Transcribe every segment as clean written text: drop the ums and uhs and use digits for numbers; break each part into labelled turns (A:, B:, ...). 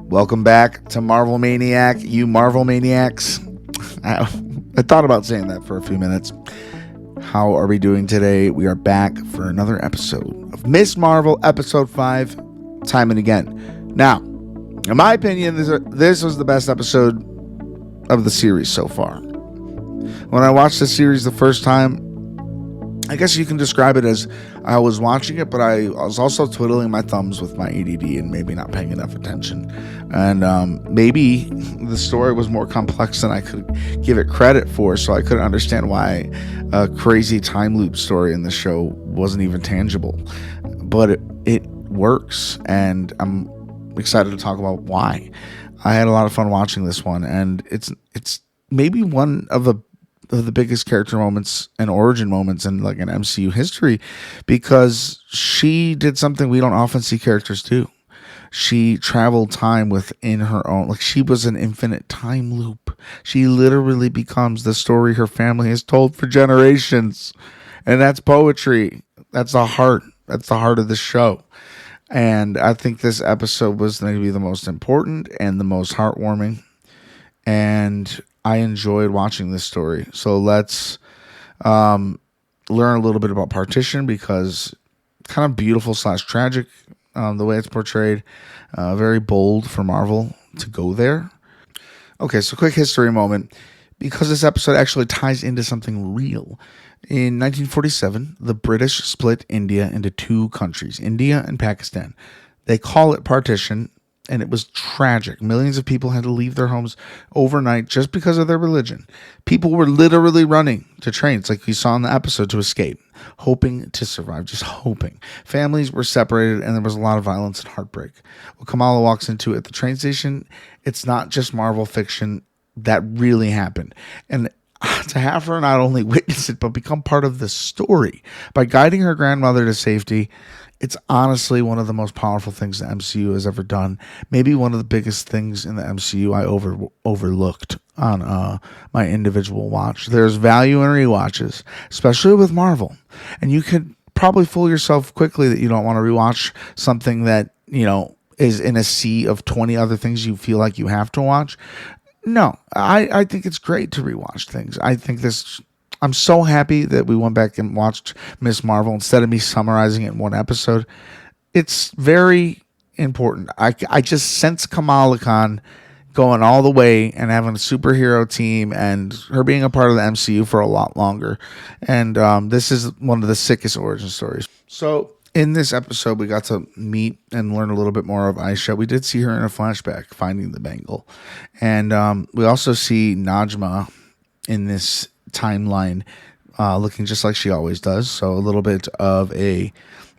A: Welcome back to Marvel Maniac, you Marvel Maniacs. I thought about saying that for a few minutes. How are we doing today? We are back for another episode of Miss Marvel, episode 5, Time and Again. Now, in my opinion, this was the best episode of the series so far. When I watched the series the first time, I guess you can describe it as I was watching it, but I was also twiddling my thumbs with my ADD and maybe not paying enough attention. And maybe the story was more complex than I could give it credit for, so I couldn't understand why a crazy time loop story in the show wasn't even tangible. But it works, and I'm excited to talk about why. I had a lot of fun watching this one, and it's maybe one of the biggest character moments and origin moments in like an MCU history, because she did something we don't often see characters do. She traveled time within her own, like she was an infinite time loop. She literally becomes the story her family has told for generations. And that's poetry. That's the heart. That's the heart of the show. And I think this episode was going to be the most important and the most heartwarming. And I enjoyed watching this story. So let's learn a little bit about Partition, because kind of beautiful / tragic the way it's portrayed. Very bold for Marvel to go there. Okay, so quick history moment, because this episode actually ties into something real. In 1947, the British split India into two countries, India and Pakistan. They call it partition, and it was tragic. Millions of people had to leave their homes overnight just because of their religion. People were literally running to trains, like you saw in the episode, to escape, hoping to survive, just hoping. Families were separated, and there was a lot of violence and heartbreak. What Kamala walks into at the train station, it's not just Marvel fiction. That really happened. And to have her not only witness it, but become part of the story by guiding her grandmother to safety, it's honestly one of the most powerful things the MCU has ever done. Maybe one of the biggest things in the MCU I overlooked on my individual watch. There's value in rewatches, especially with Marvel. And you could probably fool yourself quickly that you don't want to rewatch something that, is in a sea of 20 other things you feel like you have to watch. No, I think it's great to rewatch things. I'm so happy that we went back and watched Miss Marvel instead of me summarizing it in one episode. It's very important. I just sense Kamala Khan going all the way and having a superhero team and her being a part of the MCU for a lot longer. And this is one of the sickest origin stories. So in this episode, we got to meet and learn a little bit more of Aisha. We did see her in a flashback finding the bangle. And we also see Najma in this timeline looking just like she always does. So a little bit of a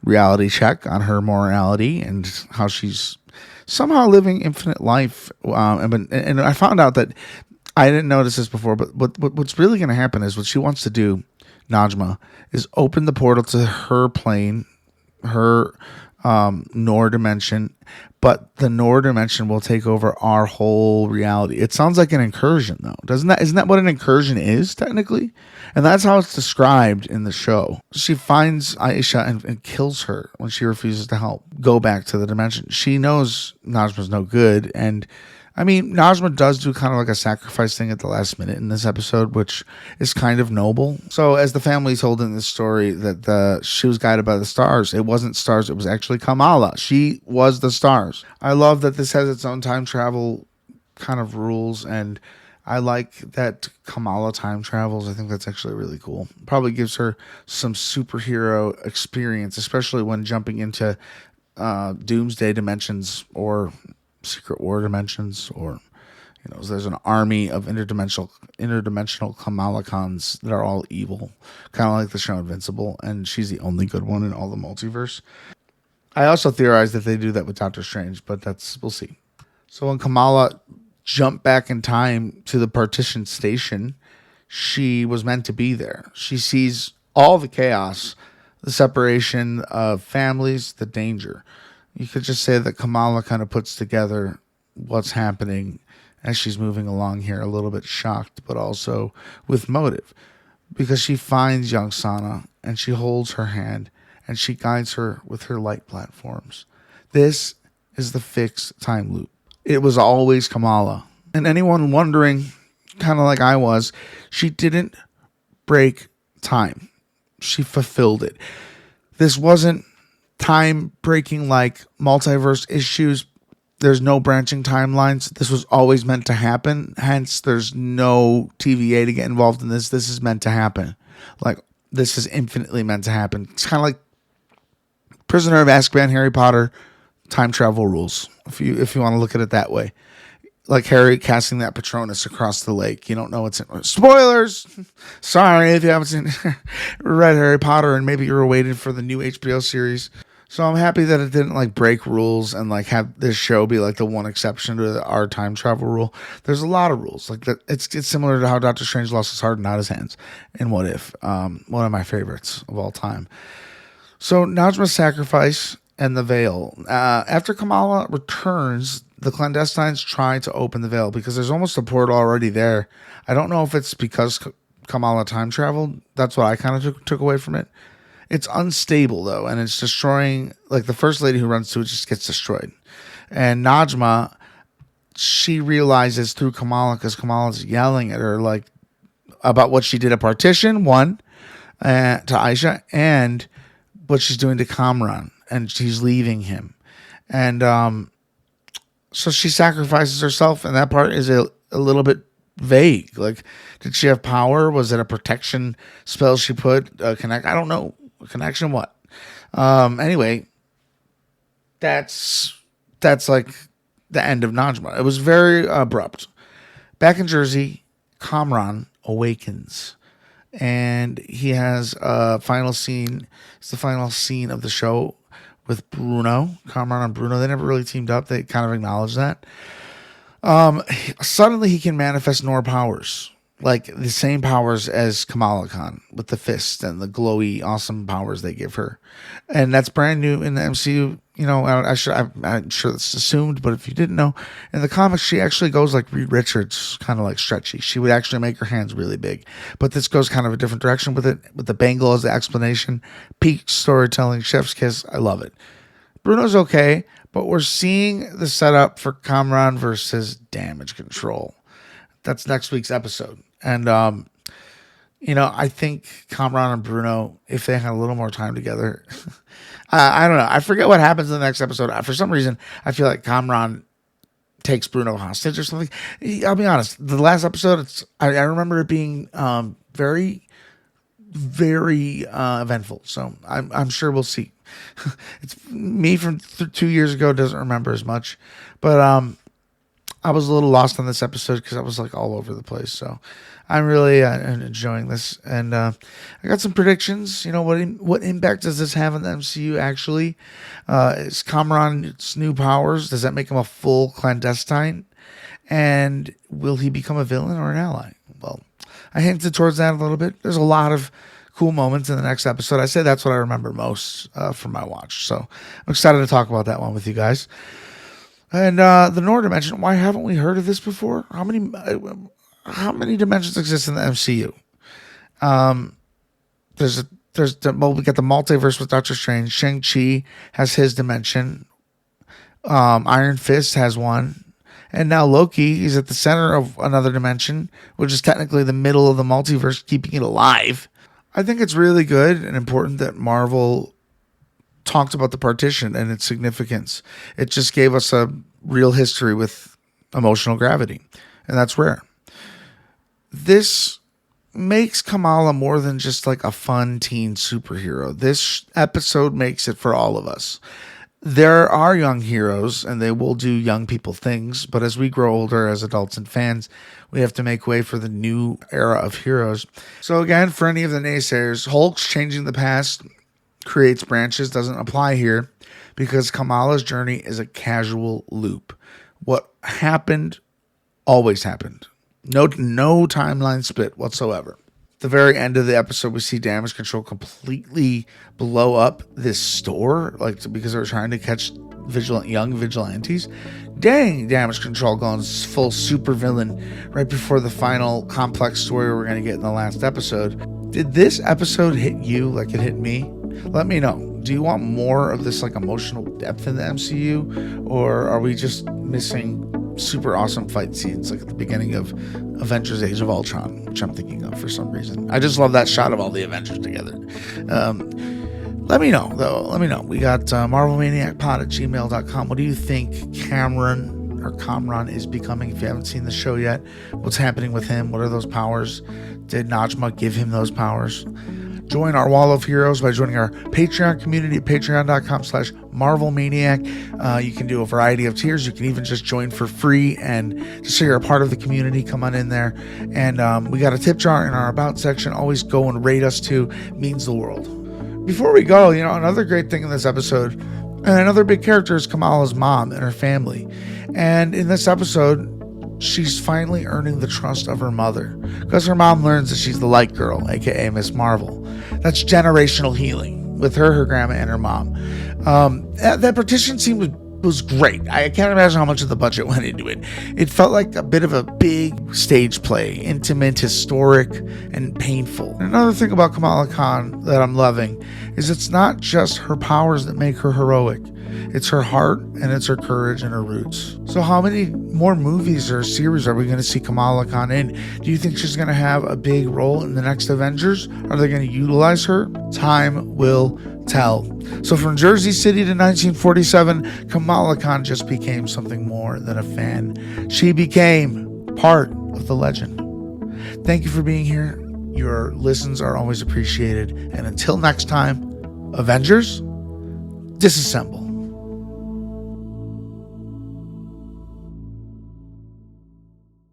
A: reality check on her morality and how she's somehow living infinite life. And I found out that I didn't notice this before, but what's really going to happen is what she wants to do, Najma, is open the portal to her plane, her Noor dimension, but the Noor dimension will take over our whole reality. It sounds like an incursion, though. Isn't that what an incursion is, technically? And that's how it's described in the show. She finds Aisha and kills her when she refuses to help go back to the dimension. She knows Najma's no good, and I mean, Najma does do kind of like a sacrifice thing at the last minute in this episode, which is kind of noble. So as the family told in this story that she was guided by the stars, it wasn't stars, it was actually Kamala. She was the stars. I love that this has its own time travel kind of rules, and I like that Kamala time travels. I think that's actually really cool. Probably gives her some superhero experience, especially when jumping into doomsday dimensions or secret war dimensions, or there's an army of interdimensional Kamala Khans that are all evil, kind of like the show Invincible, and she's the only good one in all the multiverse. I also theorize that they do that with Doctor Strange, but we'll see. So when Kamala jumped back in time to the partition station, she was meant to be there. She sees all the chaos, the separation of families, the danger. You could just say that Kamala kind of puts together what's happening as she's moving along here, a little bit shocked, but also with motive, because she finds young Sana and she holds her hand and she guides her with her light platforms. This is the fixed time loop. it was always Kamala. And anyone wondering, kind of like I was, she didn't break time. She fulfilled it. This wasn't time breaking like multiverse issues. There's no branching timelines. This was always meant to happen. Hence, there's no TVA to get involved in this. This is meant to happen. Like, this is infinitely meant to happen. It's kind of like Prisoner of Azkaban, Harry Potter, time travel rules. If you want to look at it that way. Like Harry casting that Patronus across the lake. You don't know what's in. Spoilers! Sorry if you haven't seen read Harry Potter and maybe you're waiting for the new HBO series. So I'm happy that it didn't like break rules and like have this show be like the one exception to our time travel rule. There's a lot of rules. Like that, it's similar to how Doctor Strange lost his heart and not his hands in What If. One of my favorites of all time. So Najma's sacrifice and the veil. After Kamala returns, the clandestines try to open the veil because there's almost a portal already there. I don't know if it's because Kamala time traveled. That's what I kind of took away from it. It's unstable, though, and it's destroying... Like, the first lady who runs to it just gets destroyed. And Najma, she realizes through Kamala, because Kamala's yelling at her, like, about what she did at Partition, one, to Aisha, and what she's doing to Kamran, and she's leaving him. And so she sacrifices herself, and that part is a little bit vague. Like, did she have power? Was it a protection spell she put? Connect? I don't know. Connection what? Anyway, that's like the end of Najma. It was very abrupt. Back in Jersey, Kamran awakens, and he has a final scene. It's the final scene of the show with Bruno. Kamran and Bruno. They never really teamed up. They kind of acknowledged that. Suddenly he can manifest Nor powers. Like the same powers as Kamala Khan with the fist and the glowy, awesome powers they give her. And that's brand new in the MCU. You know, I'm sure that's assumed, but if you didn't know, in the comics, she actually goes like Reed Richards, kind of like stretchy. She would actually make her hands really big. But this goes kind of a different direction with it, with the bangle as the explanation. Peak storytelling, chef's kiss. I love it. Bruno's okay, but we're seeing the setup for Kamran versus Damage Control. That's next week's episode. And, you know, I think Kamran and Bruno, if they had a little more time together, I don't know. I forget what happens in the next episode. For some reason, I feel like Kamran takes Bruno hostage or something. I'll be honest. The last episode, I remember it being very, very eventful. So I'm sure we'll see. It's me from 2 years ago doesn't remember as much. But I was a little lost on this episode because I was like all over the place. So I'm really enjoying this. And I got some predictions. You know, what impact does this have on the MCU actually? Is Kamran's new powers? Does that make him a full clandestine? And will he become a villain or an ally? Well, I hinted towards that a little bit. There's a lot of cool moments in the next episode. I say that's what I remember most from my watch. So I'm excited to talk about that one with you guys. And the Nor dimension. Why haven't we heard of this before? How many dimensions exist in the MCU? We got the multiverse with Doctor Strange. Shang-Chi has his dimension. Iron Fist has one. And now Loki is at the center of another dimension, which is technically the middle of the multiverse, keeping it alive. I think it's really good and important that Marvel talked about the partition and its significance. It just gave us a real history with emotional gravity, and that's rare. This makes Kamala more than just like a fun teen superhero. This episode makes it for all of us. There are young heroes, and they will do young people things, but as we grow older as adults and fans, we have to make way for the new era of heroes. So again, for any of the naysayers, Hulk's changing the past creates branches doesn't apply here because Kamala's journey is a casual loop. What happened always happened. No timeline split whatsoever. The very end of the episode, we see Damage Control completely blow up this store, like because they were trying to catch young vigilantes. Dang, Damage Control going full super villain right before the final complex story we're going to get in the last episode. Did this episode hit you like it hit me? Let me know. Do you want more of this like emotional depth in the MCU, or are we just missing super awesome fight scenes like at the beginning of Avengers Age of Ultron, which I'm thinking of for some reason? I just love that shot of all the Avengers together. Let me know, though. Let me know. We got MarvelManiacPod at gmail.com. What do you think Kamran is becoming? If you haven't seen the show yet, what's happening with him? What are those powers? Did Najma give him those powers? Join our wall of heroes by joining our Patreon community at patreon.com/MarvelManiac. You can do a variety of tiers. You can even just join for free, and just so you're a part of the community, come on in there. And we got a tip jar in our About section. Always go and rate us too. It means the world. Before we go, another great thing in this episode, and another big character is Kamala's mom and her family. And in this episode, she's finally earning the trust of her mother, because her mom learns that she's the light girl, aka Miss Marvel. That's generational healing with her grandma, and her mom. That partition scene was great. I can't imagine how much of the budget went into it. It felt like a bit of a big stage play, intimate, historic, and painful. And another thing about Kamala Khan that I'm loving is it's not just her powers that make her heroic. It's her heart, and it's her courage and her roots. So how many more movies or series are we going to see Kamala Khan in? Do you think she's going to have a big role in the next Avengers? Are they going to utilize her? Time will tell. So from Jersey City to 1947, Kamala Khan just became something more than a fan. She became part of the legend. Thank you for being here. Your listens are always appreciated. And until next time, Avengers, disassemble.